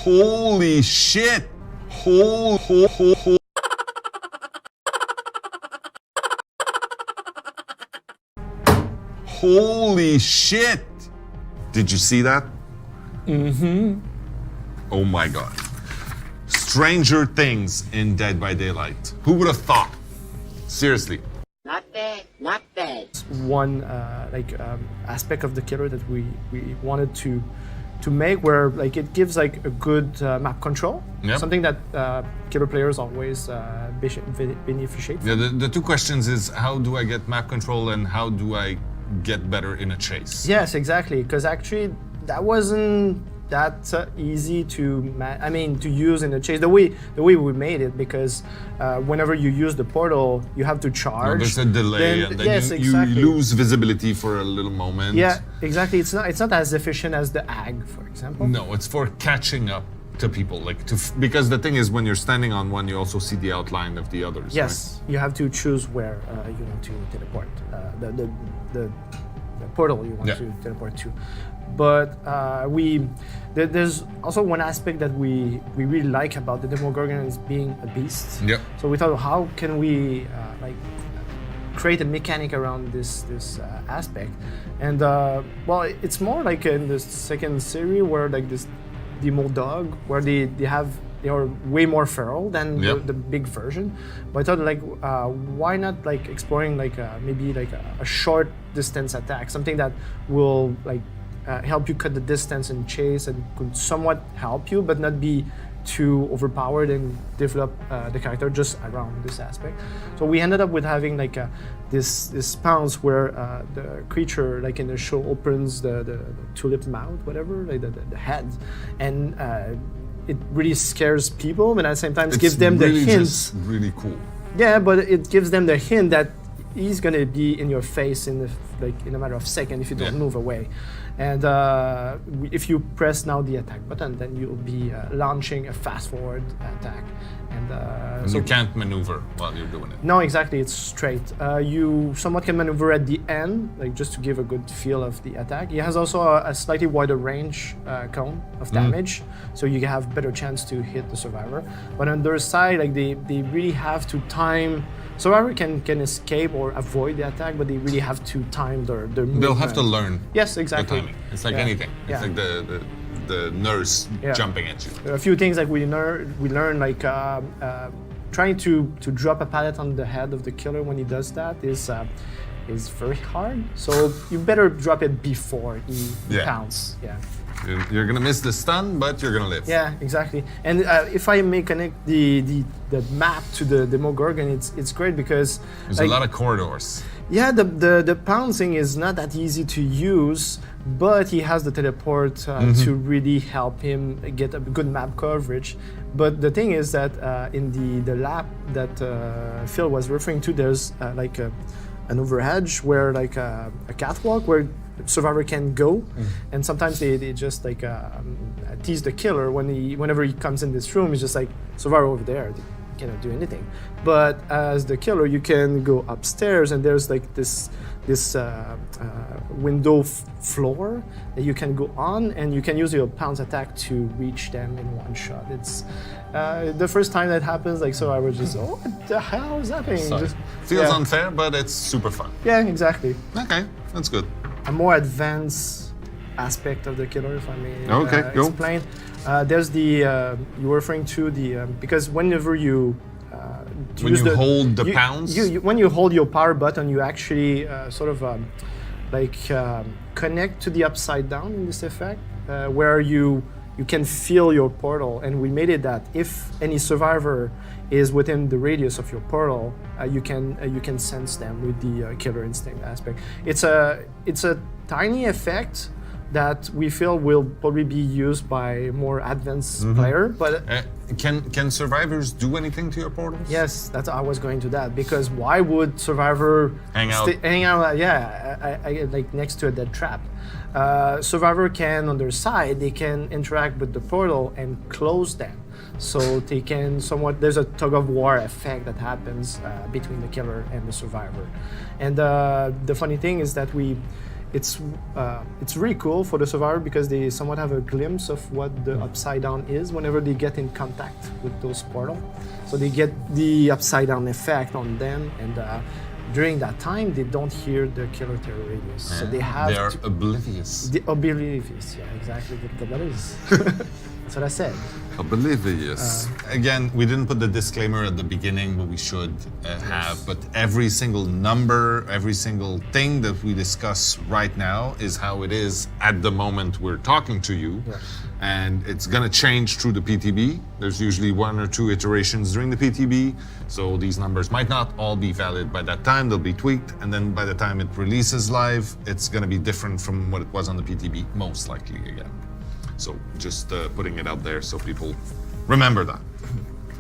Holy shit! Holy shit! Did you see that? Mm-hmm. Oh my god. Stranger Things in Dead by Daylight. Who would have thought? Seriously. Not bad, not bad. One aspect of the killer that we wanted to make where like it gives like a good map control. Yep. Something that killer players always beneficiate from. Yeah, the two questions is how do I get map control and how do I get better in a chase? Yes, exactly. Because actually that wasn't that easy to use in the chase. The way we made it, because whenever you use the portal, you have to charge. No, there's a delay, and then yes, you exactly. lose visibility for a little moment. Yeah, exactly. It's not as efficient as the AG, for example. No, it's for catching up to people, like because the thing is, when you're standing on one, you also see the outline of the others. Yes, right? you have to choose where you want to teleport. The portal you want to teleport to. But there's also one aspect that we really like about the Demogorgon is being a beast. Yep. So we thought, how can we create a mechanic around this aspect? And well, it's more like in the second series where like this demo dog, where they are way more feral than the big version. But I thought like why not like exploring like maybe like a short distance attack, something that will like help you cut the distance and chase and could somewhat help you, but not be too overpowered and develop the character just around this aspect. So we ended up with having like this pounce where the creature, like in the show, opens the tulip mouth, whatever, like the head, and it really scares people, but at the same time it gives them really the hint. Just really cool. Yeah, but it gives them the hint that he's gonna be in your face in a matter of seconds if you don't move away. And if you press now the attack button, then you'll be launching a fast forward attack. And you can't maneuver while you're doing it. No, exactly. It's straight. You somewhat can maneuver at the end, like just to give a good feel of the attack. It has also a slightly wider range cone of damage, so you have better chance to hit the survivor. But on their side, like they really have to time. Survivor can escape or avoid the attack, but they really have to time their movement. They'll have to learn. Yes, exactly. The timing. It's like anything. It's like the nurse jumping at you. There are a few things like we learn like trying to drop a pallet on the head of the killer when he does that is very hard. So you better drop it before he pounds. Yeah. You're gonna miss the stun, but you're gonna live. Yeah, exactly. And if I may connect the map to the Demogorgon, it's great because there's like, a lot of corridors. Yeah, the pouncing is not that easy to use, but he has the teleport to really help him get a good map coverage. But the thing is that in the lab that Phil was referring to, there's like an overhedge where like a catwalk where survivor can go, and sometimes they just like tease the killer whenever he comes in this room. It's just like survivor over there. They cannot do anything. But as the killer, you can go upstairs, and there's like this window floor that you can go on, and you can use your pounce attack to reach them in one shot. It's the first time that happens, like survivor just what the hell is happening? Just, feels unfair, but it's super fun. Yeah, exactly. Okay, that's good. A more advanced aspect of the killer, if I may explain. There's the you were referring to the because whenever you hold the pounce, when you hold your power button, you actually sort of connect to the upside down in this effect, where you can feel your portal, and we made it that if any survivor is within the radius of your portal, you can sense them with the killer instinct aspect. It's a tiny effect that we feel will probably be used by more advanced player, but can survivors do anything to your portals? Yes, I was going to that, because why would survivor hang out? Like next to a dead trap. Survivor can, on their side, they can interact with the portal and close them. So they can there's a tug of war effect that happens between the killer and the survivor. And the funny thing is that it's really cool for the survivor because they somewhat have a glimpse of what the upside down is whenever they get in contact with those portals. So they get the upside down effect on them, and during that time they don't hear the killer terror radius. So they have They are oblivious. the oblivious. Yeah, exactly. That is. That's what I said. Oblivious. Again, we didn't put the disclaimer at the beginning, but we should have. But every single number, every single thing that we discuss right now is how it is at the moment we're talking to you. Yeah. And it's gonna change through the PTB. There's usually 1 or 2 iterations during the PTB. So these numbers might not all be valid by that time, they'll be tweaked. And then by the time it releases live, it's gonna be different from what it was on the PTB, most likely again. So just putting it out there so people remember that.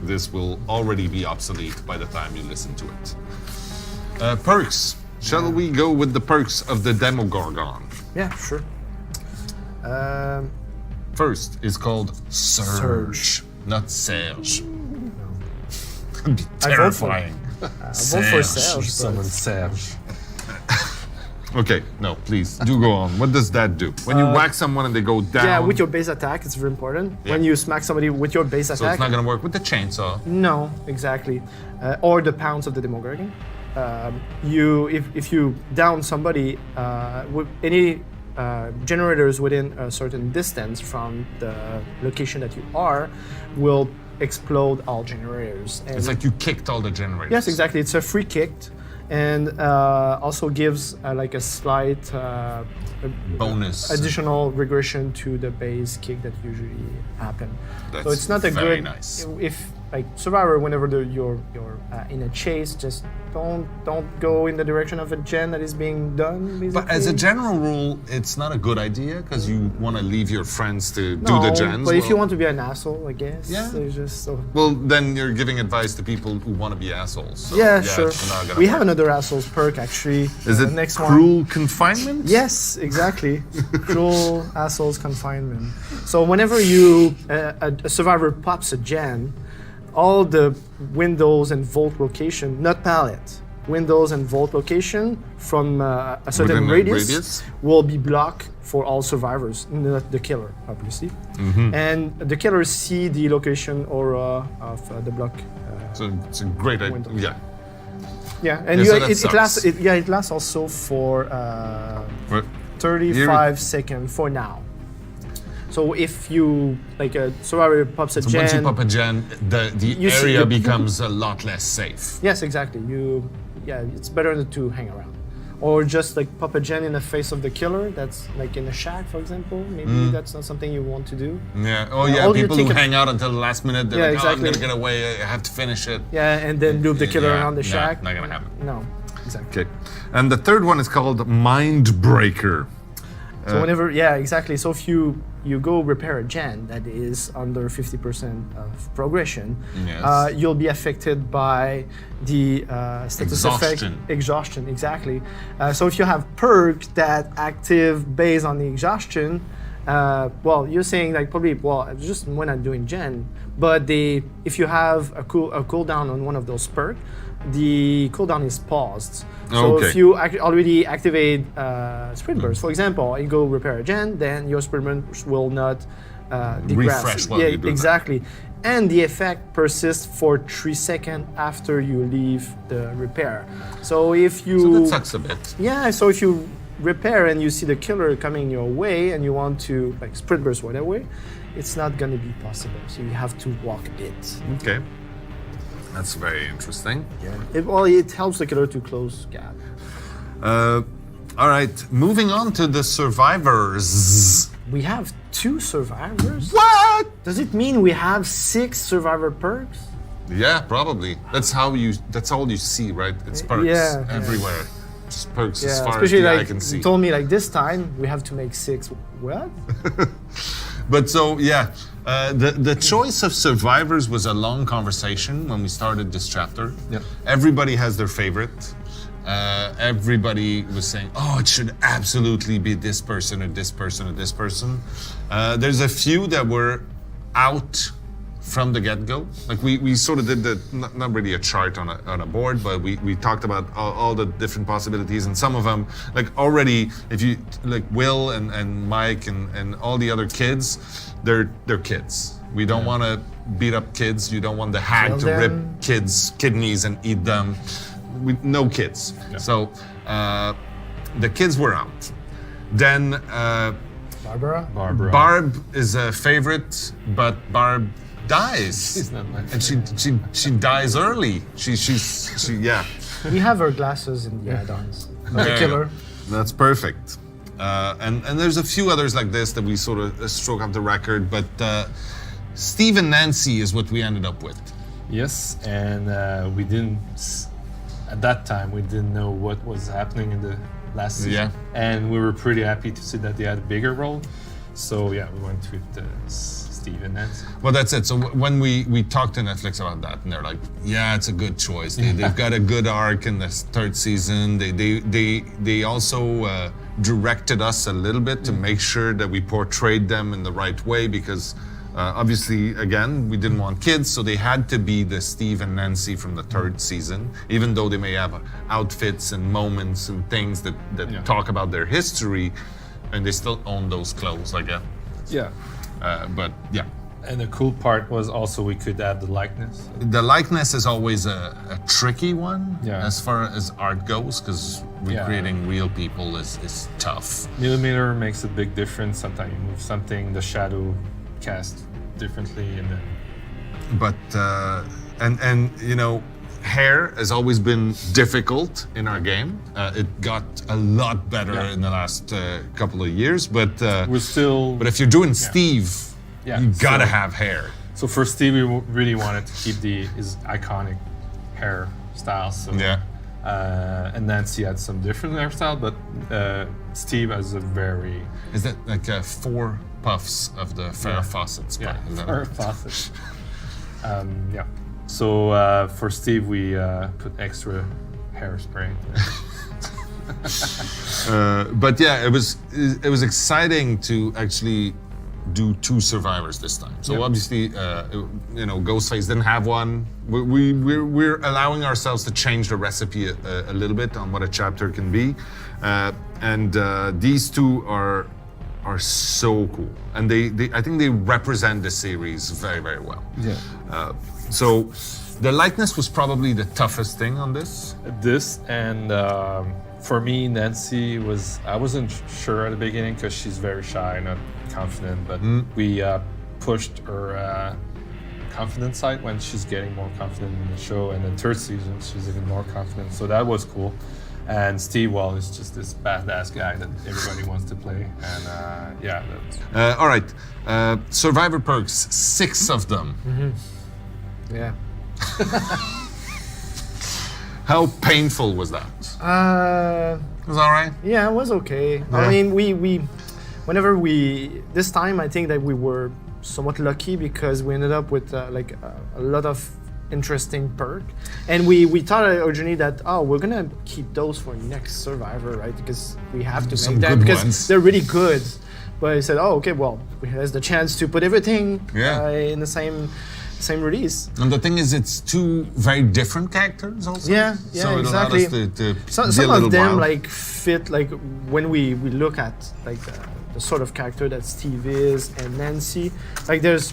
This will already be obsolete by the time you listen to it. Perks. Shall we go with the perks of the Demogorgon? Yeah, sure. First is called Surge, not Serge. That'd be terrifying. I vote for Serge. Summon Serge. Okay, no, please, do go on. What does that do? When you whack someone and they go down... Yeah, with your base attack, it's very important. Yeah. When you smack somebody with your base So attack. it's not gonna work with the chainsaw. No, exactly. Or the pounce of the Demogorgon. If you down somebody with any generators within a certain distance from the location that you are, will explode all generators. And It's like you kicked all the generators. yes, exactly. It's a free kick, and also gives like a slight Bonus. additional regression to the base kick that usually happen. So That's it's not a very good. nice. If like survivor, whenever you're in a chase, just don't go in the direction of a gen that is being done. Basically. But as a general rule, it's not a good idea because you want to leave your friends to do the No, gens. But if you Well- want to be an asshole, I guess. Yeah. It's just so. Well, then you're giving advice to people who want to be assholes. So, Yeah, sure. it's not gonna We work. have another assholes perk actually. Is it next one? cruel confinement? Yes, exactly. Cruel assholes confinement. So whenever you a survivor pops a gen, all the windows and vault location, not pallet, windows and vault location from a certain Within a radius, radius? will be blocked for all survivors, not the killer, obviously. Mm-hmm. And the killers see the location aura of the block. So it's a great idea. Windows. Yeah. Yeah, and Yeah, you, so that it lasts. sucks. It lasts also for But 35 seconds for now. So if you like a survivor pops a so once you gen, pop a gen, the You see area the- becomes a lot less safe. yes, exactly. It's better to hang around, or just like pop a gen in the face of the killer. That's like in a shack, for example. Maybe Mm. that's not something you want to do. Yeah. Oh, Yeah, yeah. all your People who ticket- hang out until the last minute, they're Yeah, like, exactly. oh, I'm gonna get away. I have to finish it. Yeah, and then loop the killer Yeah, around the nah, shack. not gonna happen. No, exactly. Okay. And the third one is called Mindbreaker. So whenever, yeah, exactly. So if you go repair a gen that is under 50% of progression, Yes. you'll be affected by the status Exhaustion. effect. Exhaustion, exactly. So if you have perks that active based on the exhaustion, well, you're saying like probably, well, just when I'm doing gen, but if you have a cooldown on one of those perks, the cooldown is paused. So Okay. if you already activate sprint burst, for example, and go repair a gen, then your sprint burst will not degress. Refresh while Yeah, you do that. exactly. And the effect persists for 3 seconds after you leave the repair. So if you So that sucks a bit. yeah, so if you repair and you see the killer coming your way and you want to like sprint burst whatever, it's not gonna be possible. So you have to walk a bit. Okay. That's very interesting. It helps the killer to close gap. All right. Moving on to the survivors. We have 2 survivors. What? Does it mean we have 6 survivor perks? Yeah, probably. That's all you see, right? It's perks Yeah. everywhere. Just perks as Yeah, far as especially the eye like can see. you told me like this time we have to make 6. What? But so yeah, the choice of survivors was a long conversation when we started this chapter. Yep. Everybody has their favorite. Everybody was saying, "Oh, it should absolutely be this person or this person or this person." There's a few that were out from the get-go. Like we sort of did not really a chart on a board, but we talked about all the different possibilities, and some of them, like already, if you like Will and Mike and all the other kids, they're kids. We don't want to beat up kids. You don't want the hag Kill to them. rip kids' kidneys and eat them. No kids. Yeah. So the kids were out. Then Barbara? Barbara. Barb is a favorite, but Barb dies. She's not my And she dies early. She yeah. We have her glasses in the add-ons. There The you killer. go. That's perfect. And there's a few others like this that we sort of stroke up the record, but Steve and Nancy is what we ended up with. Yes, and we didn't, at that time, we didn't know what was happening in the last season. Yeah. And we were pretty happy to see that they had a bigger role. So yeah, we went with Steve and Nancy. Well, that's it. So when we talked to Netflix about that, and they're like, "Yeah, it's a good choice. They've got a good arc in this third season. They also directed us a little bit to make sure that we portrayed them in the right way because." Obviously, again, we didn't want kids, so they had to be the Steve and Nancy from the third season, even though they may have outfits and moments and things that Yeah. talk about their history, and they still own those clothes, I guess. Yeah. But yeah, And the cool part was also we could add the likeness. the likeness is always a tricky one Yeah. as far as art goes, because recreating real people is tough. Millimeter makes a big difference. Sometimes you move something, the shadow cast differently, and then But and you know, hair has always been difficult in our game. It got a lot better Yeah. in the last couple of years, but we're still. but if you're doing Steve, Yeah, you gotta so- have hair. So for Steve, we really wanted to keep his iconic hairstyle. So and Nancy had some different hairstyle, but Steve has a very Is that like 4 puffs of the Farrah Fawcett spray? Is that Farrah it? Fawcett. Yeah. So for Steve, we put extra hairspray. But yeah, it was exciting to actually do 2 survivors this time. So Yeah. obviously, you know, Ghostface didn't have one. We're allowing ourselves to change the recipe a little bit on what a chapter can be, and these 2 are so cool, and they I think they represent the series very very well. Yeah. So the likeness was probably the toughest thing on this. This and for me, Nancy I wasn't sure at the beginning because she's very shy, not confident. But we pushed her confidence side when she's getting more confident in the show. And the third season, she's even more confident. So that was cool. And Steve, well, is just this badass guy that everybody wants to play. And yeah, that's, All right, Survivor perks, 6 of them. Yeah. How painful was that? It was all right. Yeah, it was okay. Yeah. I mean, this time I think that we were somewhat lucky because we ended up with like a lot of interesting perk, and we thought originally that we're gonna keep those for next Survivor, right? Because we have to Some make them good because ones. they're really good. But I said, okay, well, we has the chance to put everything in the same release. And the thing is, it's 2 very different characters also. Yeah, So it exactly. allowed us to Some be a little of them wild. like fit like when we look at like the sort of character that Steve is and Nancy. Like there's,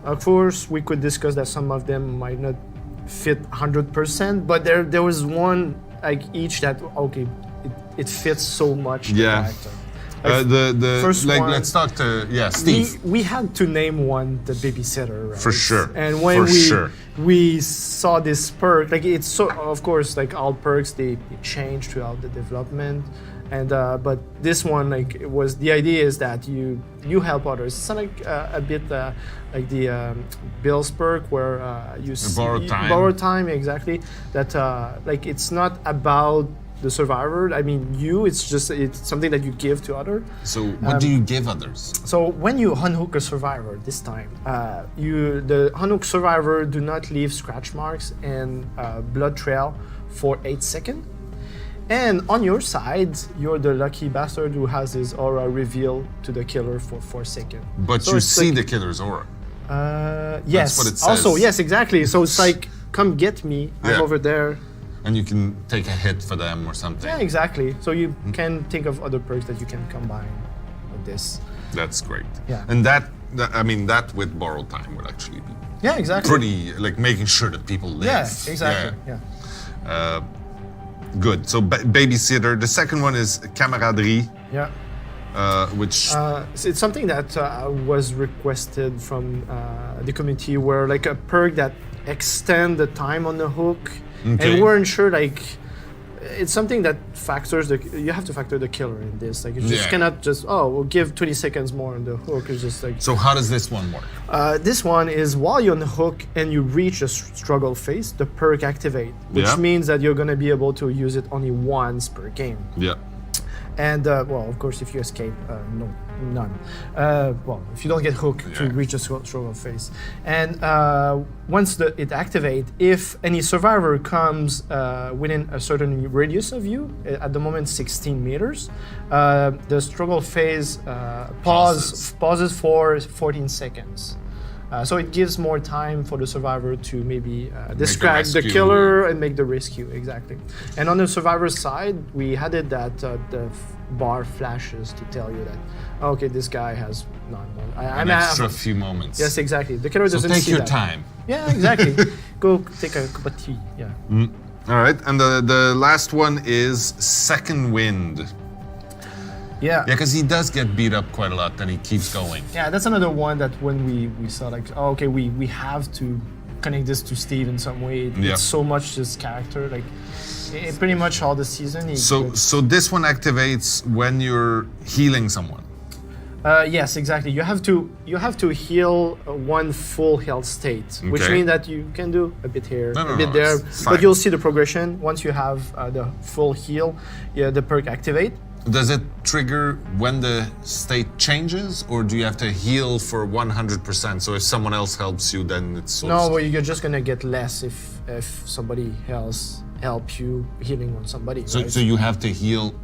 of course, we could discuss that some of them might not fit 100%, but there was one like each that it fits so much. The Yeah. character. the first like one- let's talk to Steve. We had to name one the babysitter, right? For sure. And when For we saw this perk, like it's so of course like all perks they change throughout the development, and but this one like it was the idea is that you help others. It's not like a bit like the Bill's perk where you see borrowed time. borrowed time exactly. That like it's not about the survivor. I mean, it's something that you give to others. So what do you give others? So when you unhook a survivor this time, the unhook survivor do not leave scratch marks and blood trail for 8 seconds. And on your side, you're the lucky bastard who has his aura revealed to the killer for 4 seconds. But So you it's see like- the killer's aura. Yes. what it Also, says. yes, exactly. So it's like, come get me. I'm Yeah. over there. And you can take a hit for them or something. Yeah, exactly. So you can think of other perks that you can combine with this. That's great. Yeah. And that with borrowed time would actually be Yeah, exactly. pretty, like making sure that people live. Yeah, exactly. Yeah. Yeah. Good. So babysitter. The second one is camaraderie, Yeah. which It's something that was requested from the community, where like a perk that extend the time on the hook, Okay. and weren't sure like it's something that factors you have to factor the killer in this. Like you just Yeah. cannot just we'll give 20 seconds more on the hook. It's just like So how does this one work? this one is while you're on the hook and you reach a struggle phase, the perk activate, which Yeah. means that you're gonna be able to use it only once per game. Yeah. And well, of course, if you escape, no, none. Well, if you don't get hooked to Yeah. reach a struggle phase, and once it activates, if any survivor comes within a certain radius of you, at the moment 16 meters, the struggle phase pauses for 14 seconds. So it gives more time for the survivor to maybe distract the rescue. killer and make the rescue, exactly. And on the survivor's side, we added that the bar flashes to tell you that, okay, this guy has none. An extra few moments. Yes, exactly. The killer So doesn't take see your that. time. Yeah, exactly. Go take a cup of tea. Yeah. All right. And the last one is second wind. Yeah. Yeah, because he does get beat up quite a lot, and he keeps going. Yeah, that's another one that when we saw like, oh, okay, we have to connect this to Steve in some way. Yeah. It's so much this character, like pretty much all the season. So this one activates when you're healing someone. Yes, exactly. You have to heal one full health state, which Okay. means that you can do a bit here, No, a bit there, it's fine. but you'll see the progression once you have the full heal. Yeah, the perk activate. Does it trigger when the state changes, or do you have to heal for 100%? So if someone else helps you, then it's sort No, of... well, you're just gonna get less if somebody else helps you healing on somebody. So, right? so you have to heal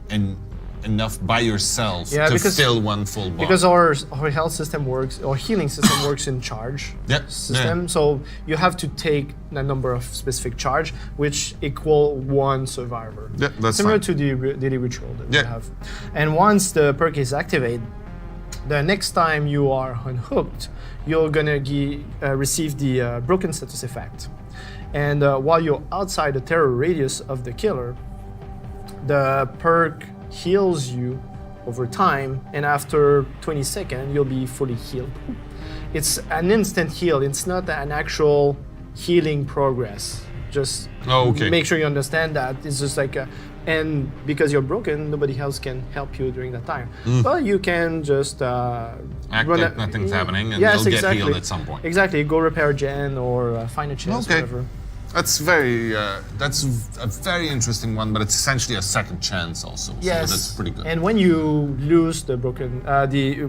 enough by yourself Yeah, to because- fill one full bar. Because our health system works, or healing system works in charge Yep, system. yeah. So you have to take a number of specific charge, which equal one survivor. Yeah, that's similar fine. to the daily ritual that Yeah. we have. And once the perk is activated, the next time you are unhooked, you're gonna receive the broken status effect. And while you're outside the terror radius of the killer, the perk heals you over time, and after 20 seconds, you'll be fully healed. It's an instant heal. It's not an actual healing progress. Just Oh, okay. make sure you understand that. It's just like, and because you're broken, nobody else can help you during that time. But you can just Act run like nothing's happening, and Yes, you'll get exactly. healed at some point. Exactly. Go repair a gen or find a chest, Okay. whatever. That's a very interesting one, but it's essentially a second chance also. Yes, So that's pretty good. And when you lose the broken,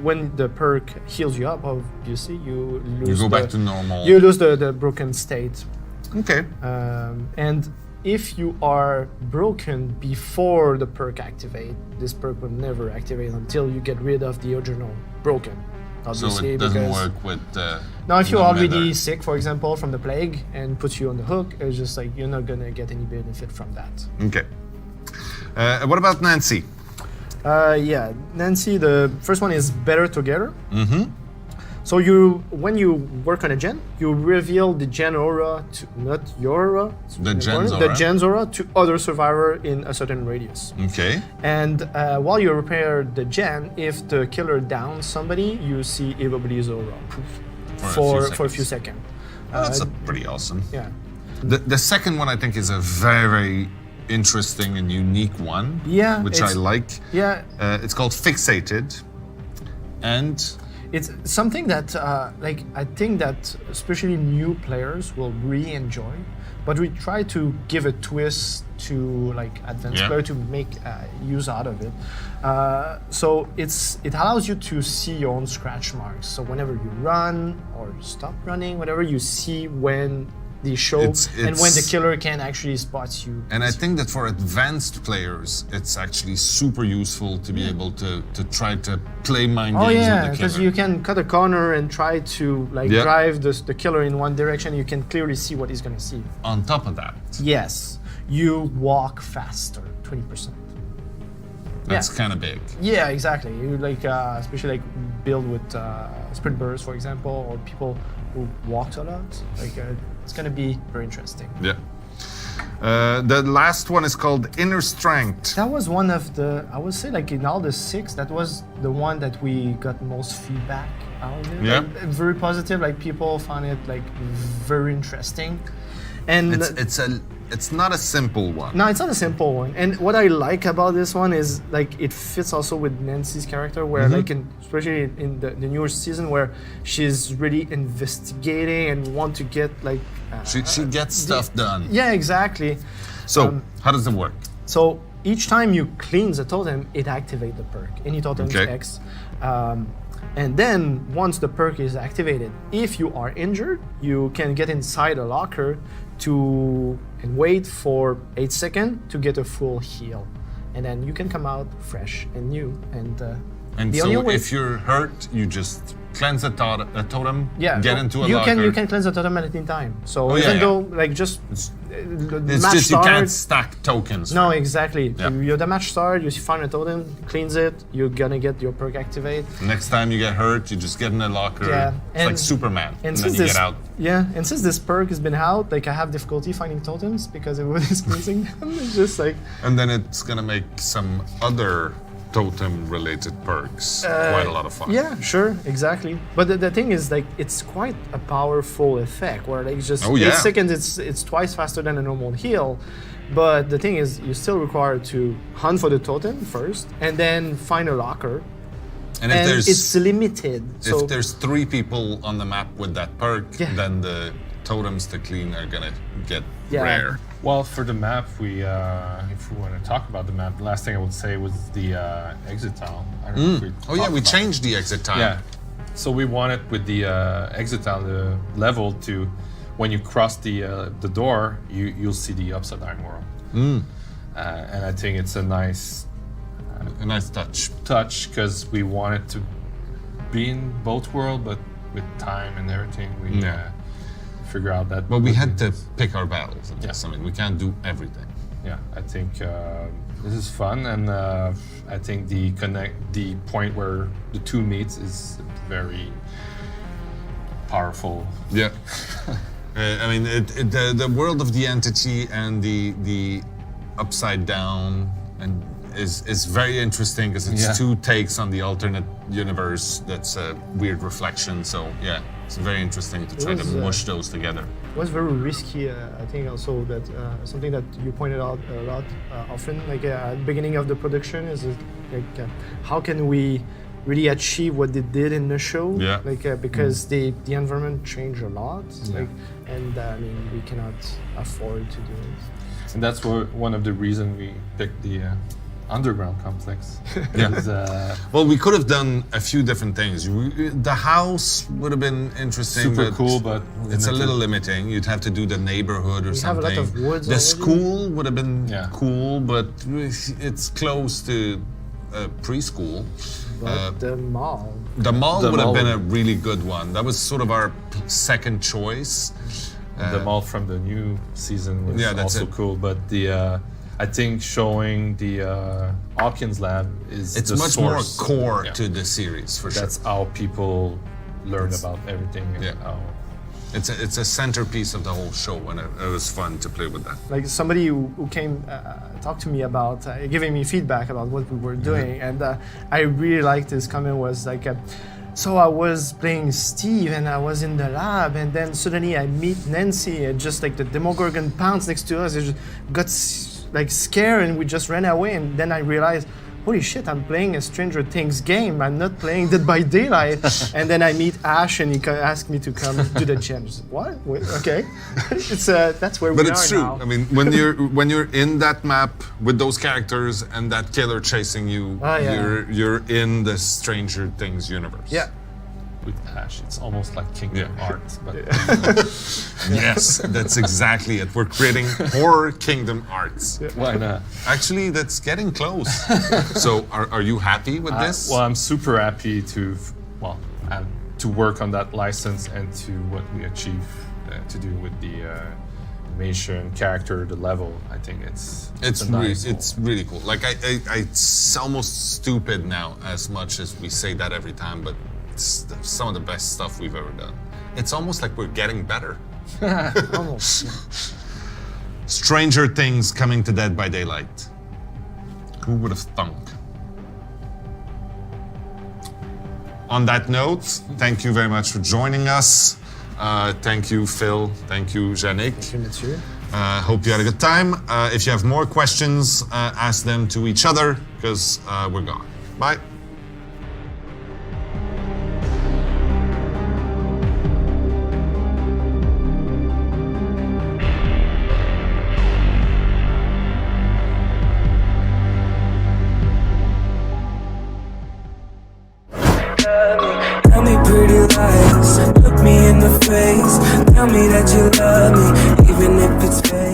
when the perk heals you up, obviously you lose. go back to normal. You lose the broken state, Okay. and if you are broken before the perk activate, this perk will never activate until you get rid of the original broken. So Obviously, it doesn't because work with... now if you're no already matter. sick, for example, from the plague, and puts you on the hook, it's just like you're not gonna get any benefit from that. Okay. What about Nancy? Yeah, Nancy, the first one is better together. Mm-hmm. So when you work on a gen, you reveal the gen aura to, not your aura, it's The gen's important, aura. the gen's aura to other survivor in a certain radius. Okay. And while you repair the gen, if the killer downs somebody, you see everybody's aura for a few seconds. Oh, that's pretty awesome. Yeah. The second one I think is a very interesting and unique one. Yeah, Which I like. Yeah, It's called Fixated. And it's something that, I think that especially new players will really enjoy. But we try to give a twist to advanced Yeah. player to make use out of it. So it allows you to see your own scratch marks. So whenever you run or stop running, whatever, you see when the show, and when the it's- killer can actually spot you. And I think that for advanced players, it's actually super useful to be able to try to play mind Oh games yeah, with the because killer. you can cut a corner and try to like Yeah. drive the killer in one direction. You can clearly see what he's gonna see. On top of that, Yes, you walk faster, 20%. that's Yeah. kind of big. Yeah, exactly. You like, especially like build with sprint bursts, for example, or people who walked a lot. Like, it's gonna be very interesting. Yeah. The last one is called Inner Strength. That was one of the, I would say, like in all the 6, that was the one that we got most feedback out of it. Yeah. Like, very positive. Like people found it like very interesting, and It's not a simple one. no, it's not a simple one. And what I like about this one is like it fits also with Nancy's character, where like especially in the newer season, where she's really investigating and want to get like. She gets stuff done. Yeah, exactly. So how does it work? So each time you cleanse a totem, it activates the perk. Any totem Okay. X. And then once the perk is activated, if you are injured, you can get inside a locker and wait for 8 seconds to get a full heal. And then you can come out fresh and new. And the so only way- if you're hurt, you just cleanse a totem, yeah, get so into a you locker. you can cleanse the totem at any time. So Oh, yeah, even yeah. though like just It's match just you can't starts, stack tokens. no, exactly. Yeah. You're the match start, you find a totem, cleanse it, you're gonna get your perk activate. Next time you get hurt, you just get in a locker. Yeah, It's and- like Superman. And, then since you this, get out. Yeah, and since this perk has been out, like I have difficulty finding totems because everyone is cleansing them. It's just like And then it's gonna make some other totem-related perks quite a lot of fun. yeah, sure, exactly. But the thing is, like, it's quite a powerful effect where like just Oh, yeah. 8 seconds, it's twice faster than a normal heal. But the thing is, you're still required to hunt for the totem first, and then find a locker. And if And there's it's limited. So if there's 3 people on the map with that perk, Yeah. then the totems to clean are gonna get Yeah. rare. Well, for the map, if we want to talk about the map, the last thing I would say was the exit tile. I don't know if we Oh yeah, talked we about changed the exit time. Yeah. So we wanted with the exit tile, the level to, when you cross the door, you'll see the upside down world. And I think it's a nice A nice touch. touch because we wanted to be in both worlds, but with time and everything, we Yeah. figure out that. But we had to pick our battles. I guess. Yeah. I mean, we can't do everything. Yeah, I think this is fun, and I think the point where the 2 meets is very powerful. Yeah. I mean, the world of the entity and the upside down and is very interesting because it's Yeah. 2 takes on the alternate universe. That's a weird reflection. So yeah, it's very interesting to try to was, mush those together. it was very risky. I think also that something that you pointed out a lot often, like at the beginning of the production, is like how can we really achieve what they did in the show? Yeah. Like because the environment changed a lot, like, and I mean we cannot afford to do it. And that's one of the reasons we picked the underground complex. Yeah. Is, Well, we could have done a few different things. The house would have been interesting. super but cool, but It's a limited. little limiting. You'd have to do the neighborhood or We have a something. lot of woods The already. school would have been Yeah. cool, but it's close to preschool. But the mall, The mall The would have mall been a would- really good one. That was sort of our second choice. The mall from the new season was Yeah, that's also it. cool, but I think showing the Hawkins lab is It's the much source. more core Yeah. to the series for That's sure. how people learn about everything. And Yeah. how, It's a centerpiece of the whole show, and it was fun to play with that. like somebody who came talk to me about giving me feedback about what we were doing, and I really liked his comment was like. So I was playing Steve and I was in the lab, and then suddenly I meet Nancy and just like the Demogorgon pounced next to us. It just got like scared and we just ran away. And then I realized, holy shit, I'm playing a Stranger Things game. I'm not playing Dead by Daylight. And then I meet Ash and he asked me to come to the gym. Just, what? Wait, okay, it's that's where But we it's are true. now. I mean, when you're in that map with those characters and that killer chasing you, Oh, yeah. you're in the Stranger Things universe. Yeah. with Ash. It's almost like Kingdom Yeah. Hearts, but Yes, that's exactly it. We're creating horror Kingdom Hearts. why not? Actually, that's getting close. So, are you happy with this? Well, I'm super happy to work on that license and to what we achieve to do with the animation, character, the level. I think it's a nice it's really cool. Like it's almost stupid now, as much as we say that every time, but it's some of the best stuff we've ever done. It's almost like we're getting better. Almost. Stranger Things coming to Dead by Daylight. Who would have thunk? On that note, thank you very much for joining us. Thank you, Phil. Thank you, Yannick. Thank you, Mathieu. Hope you had a good time. If you have more questions, ask them to each other, because we're gone. Bye. Tell me pretty lies, look me in the face. Tell me that you love me, even if it's fake.